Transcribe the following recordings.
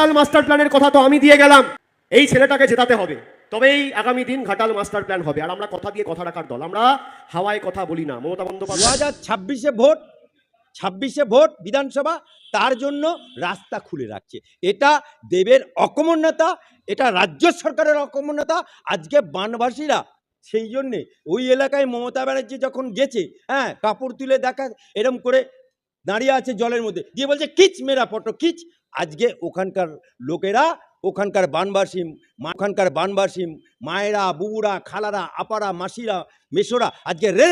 Ghatal master প্ল্যানের কথা তো আমি দিয়ে গেলাম, এই ছেলেটাকে জেতাতে হবে, তবেই আগামী দিন ঘাটাল মাস্টার প্ল্যান হবে। আর আমরা কথা দিয়ে কথা রাখার দল, আমরা হাওয়ায় কথা বলি না। মমতা বন্দ্যোপাধ্যায় 2026-এ ভোট, 26-এ ভোট বিধানসভা, তার জন্য রাস্তা খুলে রাখছে। এটা দেবের অকমন্যতা, এটা রাজ্য সরকারের অকমন্যতা। আজকে বানবাসীরা সেই জন্যে ওই এলাকায় মমতা ব্যানার্জি যখন গেছে, হ্যাঁ, কাপড় তুলে দেখা এরম করে দাঁড়িয়ে আছে জলের মধ্যে, দিয়ে বলছে কিচ মেরা ফটো কিচ। আজকে ওখানকার লোকেরা, ওখানকার বানবাসী মায়েরা, বুবুরা, খালারা, আপারা, মাসিরা, মেশোরা আজকে রে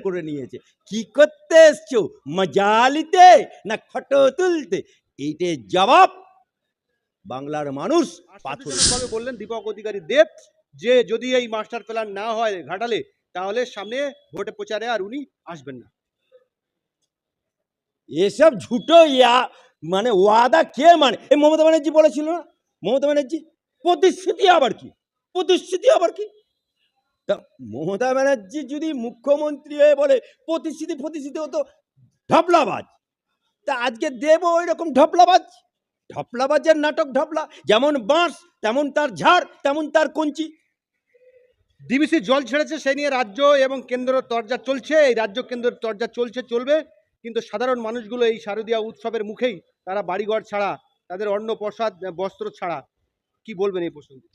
করে নিয়েছে। কি করতে এসছো, মজা নিতে না ফটো তুলতে? এইটার জবাব বাংলার মানুষ পাথর বললেন দীপক অধিকারী দেব, যে যদি এই মাস্টার প্ল্যান না হয় ঘাটালে, তাহলে সামনে ভোটে প্রচারে আর উনি আসবেন না। এসব ঝুটো মানে ওয়াদা কে মানে? এই মমতা ব্যানার্জি বলেছিল না, মমতা ব্যানার্জি প্রতিশ্রুতি আবার কি, প্রতিশ্রুতি আবার কি? তা মমতা ব্যানার্জি যদি মুখ্যমন্ত্রী হয়ে বলে প্রতিশ্রুতি হতো ঢপলাবাজ, তা আজকে দেব ওই রকম ঢপলাবাজের নাটক। ঢপলা যেমন বাঁশ তেমন তার ঝাড়, তেমন তার কঞ্চি। ডিবিসি জল ছেড়েছে, সেই নিয়ে রাজ্য এবং কেন্দ্র তরজা চলছে। এই রাজ্য কেন্দ্রের তরজা চলবে, কিন্তু সাধারণ মানুষগুলো এই শারদীয়া উৎসবের মুখেই তারা বাড়িঘর ছাড়া, তাদের অন্ন প্রসাদ বস্ত্র ছাড়া। কি বলবেন এই প্রসঙ্গে?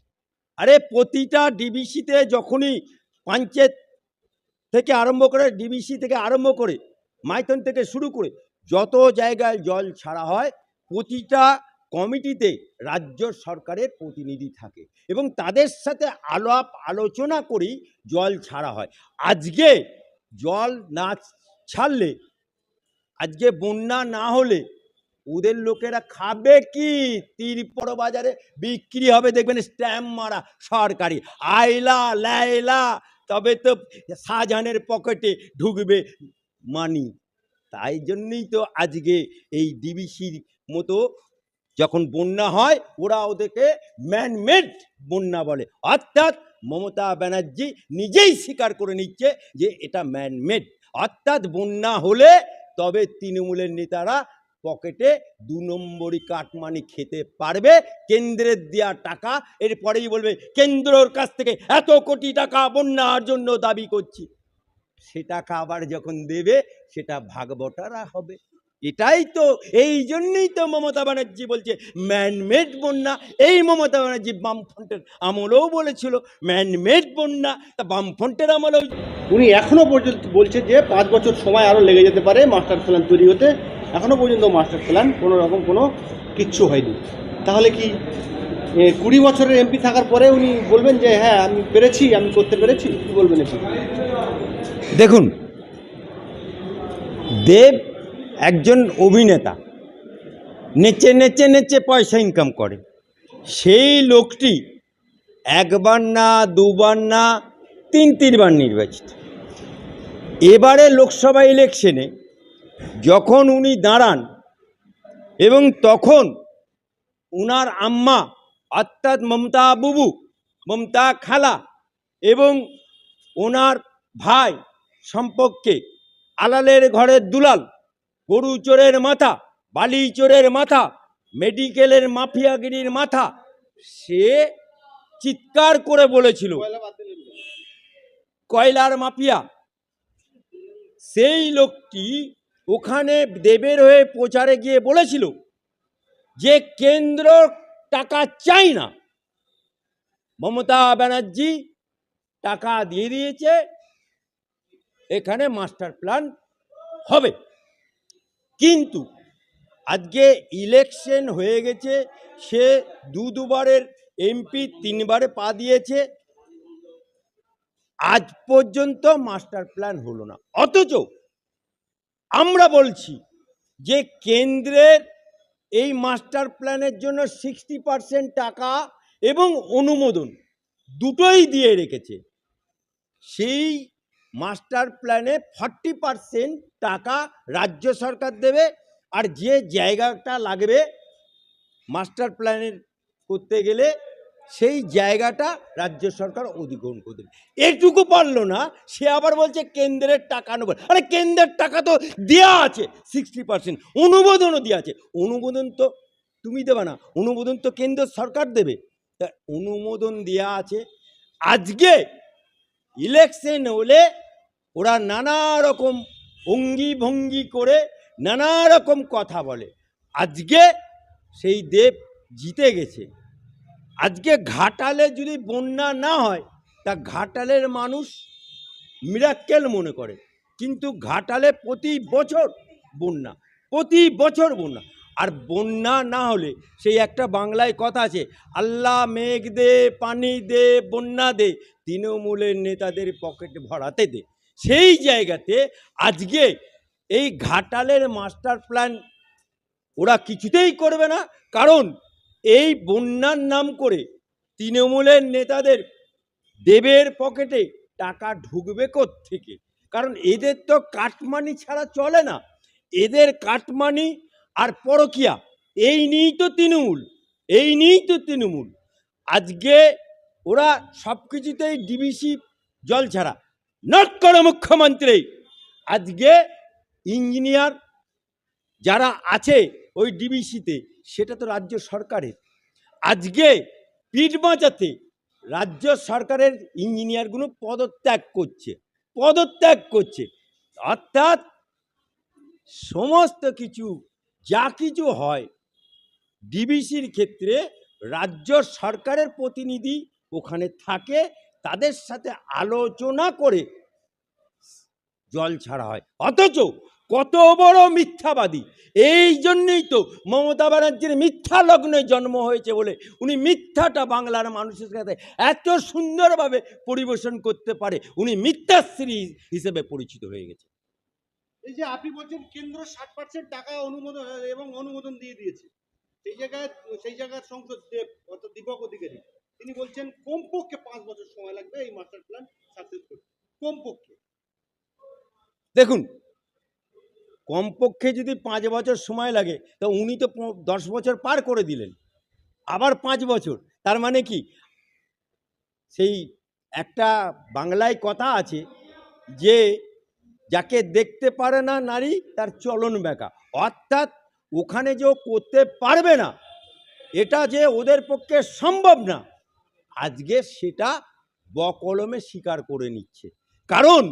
আরে প্রতিটা ডিবিসিতে যখনই পঞ্চায়েত থেকে আরম্ভ করে, ডিবিসি থেকে আরম্ভ করে, মাইথন থেকে শুরু করে যত জায়গায় জল ছাড়া হয়, প্রতিটা কমিটিতে রাজ্য সরকারের প্রতিনিধি থাকে এবং তাদের সাথে আলোচনা করেই জল ছাড়া হয়। আজকে জল না ছাড়লে, আজকে বন্যা না হলে ওদের লোকেরা খাবে কি? তিরপর বাজারে বিক্রি হবে, দেখবেন স্ট্যাম্প মারা সরকারি, আইলা লাইলা, তবে তো শাহজাহানের পকেটে ঢুকবে মানি। তাই জন্যই তো আজকে এই ডিবিসির মতো যখন বন্যা হয়, ওরা ওদেরকে ম্যানমেড বন্যা বলে। অর্থাৎ মমতা ব্যানার্জি নিজেই স্বীকার করে নিচ্ছে যে এটা ম্যানমেড। অর্থাৎ বন্যা হলে তবে তৃণমূলের নেতারা পকেটে 2 নম্বরই কাটমানি খেতে পারবে, কেন্দ্রের দেওয়া টাকা। এরপরেই বলবে কেন্দ্রের কাছ থেকে এত কোটি টাকা বন্যার জন্য দাবি করছি। সে টাকা আবার যখন দেবে সেটা ভাগবটারা হবে। এটাই তো, এই জন্যই তো মমতা ব্যানার্জি বলছে ম্যানমেড বন্যা। এই মমতা ব্যানার্জি বামফ্রন্টের আমলেও বলেছিল ম্যানমেড বন্যা, তা বামফ্রন্টের আমলেও উনি এখনো পর্যন্ত বলছে যে 5 বছর সময় আরো লেগে যেতে পারে মাস্টার প্ল্যান তৈরি হতে। এখনো পর্যন্ত মাস্টার প্ল্যান কোনো রকম কোনো কিচ্ছু হয়নি। তাহলে কি 20 বছরের এমপি থাকার পরে উনি বলবেন যে হ্যাঁ আমি পেরেছি, আমি করতে পেরেছি? কি বলবেন একটু? দেখুন, দেব একজন অভিনেতা, নেচে নেচে নেচে পয়সা ইনকাম করে। সেই লোকটি একবার না, দুবার না, 3বার নির্বাচিত। এবারে লোকসভা ইলেকশনে যখন উনি দাঁড়ান এবং তখন উনার আম্মা অর্থাৎ মমতা বুবু, মমতা খালা এবং ওনার ভাই সম্পর্কে আলালের ঘরের দুলাল, গরু চোরের মাথা, বালি চোরের মাথা, মেডিকেলের মাফিয়াগিরির মাথা, সে চিৎকার করে বলেছিল কয়লার মাফিয়া। সেই লোকটি ওখানে দেবের হয়ে প্রচারে গিয়ে বলেছিল যে কেন্দ্র টাকা চাই না, মমতা ব্যানার্জি টাকা দিয়ে দিয়েছে, এখানে মাস্টার প্ল্যান হবে। কিন্তু আজকে ইলেকশন হয়ে গেছে, সে দুবারের এমপি 3বারে পা দিয়েছে, আজ পর্যন্ত মাস্টার প্ল্যান হলো না। অথচ আমরা বলছি যে কেন্দ্রের এই মাস্টার প্ল্যানের জন্য 60% টাকা এবং অনুমোদন দুটোই দিয়ে রেখেছে। সেই মাস্টার প্ল্যানে 40% টাকা রাজ্য সরকার দেবে, আর যে জায়গাটা লাগবে মাস্টার প্ল্যানের করতে গেলে সেই জায়গাটা রাজ্য সরকার অধিগ্রহণ করে দেবে। এটুকু পারলো না, সে আবার বলছে কেন্দ্রের টাকা নেব। আরে কেন্দ্রের টাকা তো দেওয়া আছে 60%, অনুমোদনও দেওয়া আছে। অনুমোদন তো তুমি দেবে না, অনুমোদন তো কেন্দ্র সরকার দেবে। তা অনুমোদন দেওয়া আছে। আজকে ইলেকশন হলে ওরা নানা রকম অঙ্গি ভঙ্গি করে নানা রকম কথা বলে। আজকে সেই দেব জিতে গেছে। আজকে ঘাটালে যদি বন্যা না হয় তা ঘাটালের মানুষ মিরাক্কেল মনে করে, কিন্তু ঘাটালে প্রতি বছর বন্যা, প্রতি বছর বন্যা। আর বন্যা না হলে সেই একটা বাংলায় কথা আছে, আল্লাহ মেঘ দে, পানি দে, বন্যা দে, তৃণমূলের নেতাদের পকেটে ভরাতে দে। সেই জায়গাতে আজকে এই ঘাটালের মাস্টার প্ল্যান ওরা কিছুতেই করবে না, কারণ এই বন্যার নাম করে তৃণমূলের নেতাদের দেবের পকেটে টাকা ঢুকবে কোত্থেকে? কারণ এদের তো কাটমানি ছাড়া চলে না। এদের কাটমানি আর পরকিয়া, এই নিয়েই তো তৃণমূল, এই নিয়েই তো তৃণমূল। আজকে ওরা সব কিছুতেই ডিবিসি জল ছাড়া নট করে মুখ্যমন্ত্রী। আজকে ইঞ্জিনিয়ার যারা আছে ওই ডিবিসিতে, সেটা তো রাজ্য সরকারের। আজকে পিঠ বাঁচাতে রাজ্য সরকারের ইঞ্জিনিয়ারগুলো পদত্যাগ করছে। অর্থাৎ সমস্ত কিছু যা কিছু হয় ডিবিসির ক্ষেত্রে রাজ্য সরকারের প্রতিনিধি ওখানে থাকে, তাদের সাথে আলোচনা করে জল ছাড়া হয়। অথচ কত বড় মিথ্যাবাদী! এই জন্যই তো মমতা ব্যানার্জির মিথ্যা লগ্নে জন্ম হয়েছে বলে উনি মিথ্যাটা বাংলার মানুষের কাছে এত সুন্দরভাবে পরিবেশন করতে পারে, উনি মিথ্যাশ্রী হিসেবে পরিচিত হয়ে গেছে। এই যে আপনি বলছেন কেন্দ্র 60% টাকা অনুমোদন দিয়ে দিয়েছে, সেই জায়গায় সংসদ অর্থাৎ দীপক অধিকারী তিনি বলছেন কমপক্ষে 5 বছর সময় লাগবে এই মাস্টার প্ল্যান সাকসেস করতে, কমপক্ষে। দেখুন, কমপক্ষে যদি 5 বছর সময় লাগে তো উনি তো 10 বছর পার করে দিলেন, আবার 5 বছর। তার মানে কি, সেই একটা বাংলায় কথা আছে যে যাকে দেখতে পারে না নারী তার চলন বেঁকা। অর্থাৎ ওখানে যে করতে পারবে না, এটা যে ওদের পক্ষে সম্ভব না, আজকে সেটা বকলমে স্বীকার করে নিচ্ছে। কারণ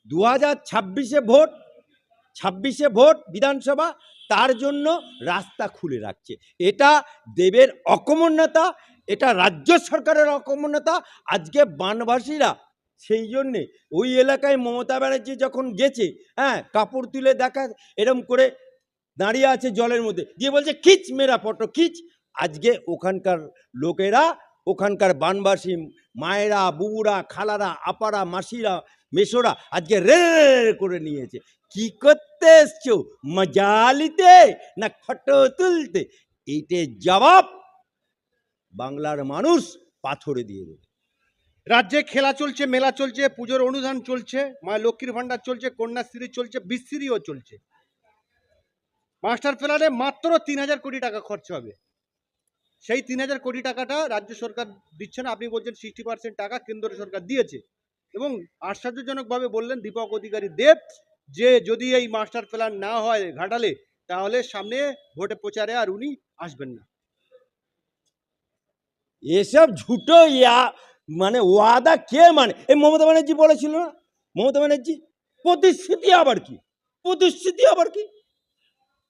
2026-এ ভোট বিধানসভা, তার জন্য রাস্তা খুলে রাখছে। এটা দেবের অকমন্যতা, এটা রাজ্য সরকারের অকমন্যতা। আজকে বানবাসীরা সেই জন্যে ওই এলাকায় মমতা ব্যানার্জি যখন গেছে, কাপড় তুলে দেখা এরম করে দাঁড়িয়ে আছে জলের মধ্যে, গিয়ে বলছে খিচ মেরা ফটো খিচ। আজকে ওখানকার লোকেরা, ওখানকার বানবাসী মায়েরা, বুবুরা, খালারা, আপারা, মাসিরা, মেশোরা আজকে রে করে নিয়েছে। কি করতে এসছো, মজা নিতে না ফটো তুলতে? এইটার জবাব বাংলার মানুষ পাথরে দিয়ে দেবে। রাজ্যে খেলা চলছে, মেলা চলছে, পুজোর অনুদান চলছে, মা লক্ষ্মীর ভান্ডার চলছে, কন্যাশ্রী চলছে, বিশ্রীও চলছে। মাস্টার প্ল্যানে মাত্র 3000 কোটি টাকা খরচ হবে। সেই 3000 কোটি টাকাটা রাজ্য সরকার দিচ্ছে না, আপনি বলছেন 60% টাকা কেন্দ্র সরকার দিয়েছে। এবং আশ্চর্যজনকভাবে বললেন দীপক অধিকারী দেব যে যদি এই মাস্টার প্ল্যান না হয় ঘাটালে, তাহলে সামনে ভোটে প্রচারে আর উনি আসবেন না। এসব ঝুটো মানে ওয়াদা কে মানে? এই মমতা ব্যানার্জি বলেছিল না, মমতা ব্যানার্জি প্রতিশ্রুতি আবার কি,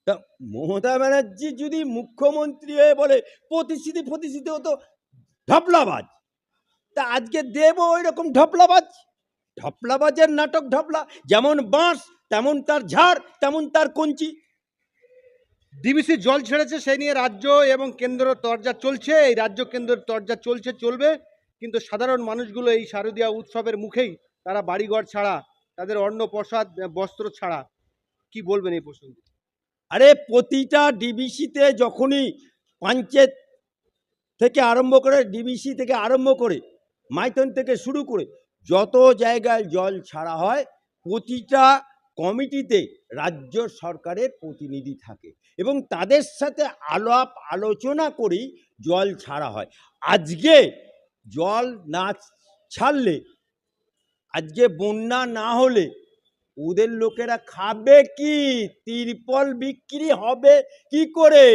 তা মমতা ব্যানার্জি যদি মুখ্যমন্ত্রী হয়ে বলে প্রতিশ্রুতি হতো ঢপলাবাজ, তা আজকে দেব ওই রকম ঢপলাবাজের নাটক। ঢপলা যেমন বাঁশ তেমন তার ঝাড়, তেমন তার কঞ্চি। ডিবিসি জল ছেড়েছে, সেই নিয়ে রাজ্য এবং কেন্দ্র তরজা চলছে। এই রাজ্য কেন্দ্রের তরজা চলবে, কিন্তু সাধারণ মানুষগুলো এই শারদীয়া উৎসবের মুখেই তারা বাড়িঘর ছাড়া, তাদের অন্ন প্রসাদ বস্ত্র ছাড়া। কি বলবেন এই প্রসঙ্গে? আরে প্রতিটা ডিবিসিতে যখনই পঞ্চায়েত থেকে আরম্ভ করে, ডিবিসি থেকে আরম্ভ করে, মাইথন থেকে শুরু করে যত জায়গায় জল ছাড়া হয়, প্রতিটা কমিটিতে রাজ্য সরকারের প্রতিনিধি থাকে এবং তাদের সাথে আলোচনা করেই জল ছাড়া হয়। আজকে জল না ছাড়লে, আজকে বন্যা না হলে ওদের লোকেরা খাবে কি? তিরপল বিক্রি হবে কি করে?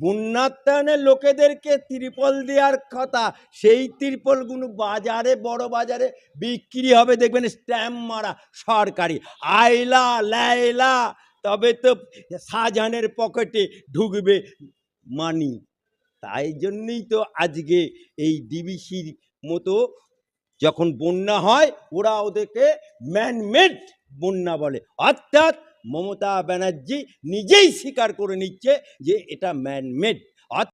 বন্যাত্রাণের লোকেদেরকে তিরপল দেওয়ার কথা, সেই তিরপলগুলো বাজারে, বড় বাজারে বিক্রি হবে, দেখবেন স্ট্যাম্প মারা সরকারি, আইলা লাইলা, তবে তো শাহজাহানের পকেটে ঢুকবে মানি। তাই জন্যই তো আজকে এই ডিবিসির মতো যখন বন্যা হয় ওরা ওদেরকে ম্যানমেড বন্যা বলে, অর্থাৎ মমতা ব্যানার্জি নিজেই স্বীকার করে নিচ্ছে যে এটা ম্যানমেড।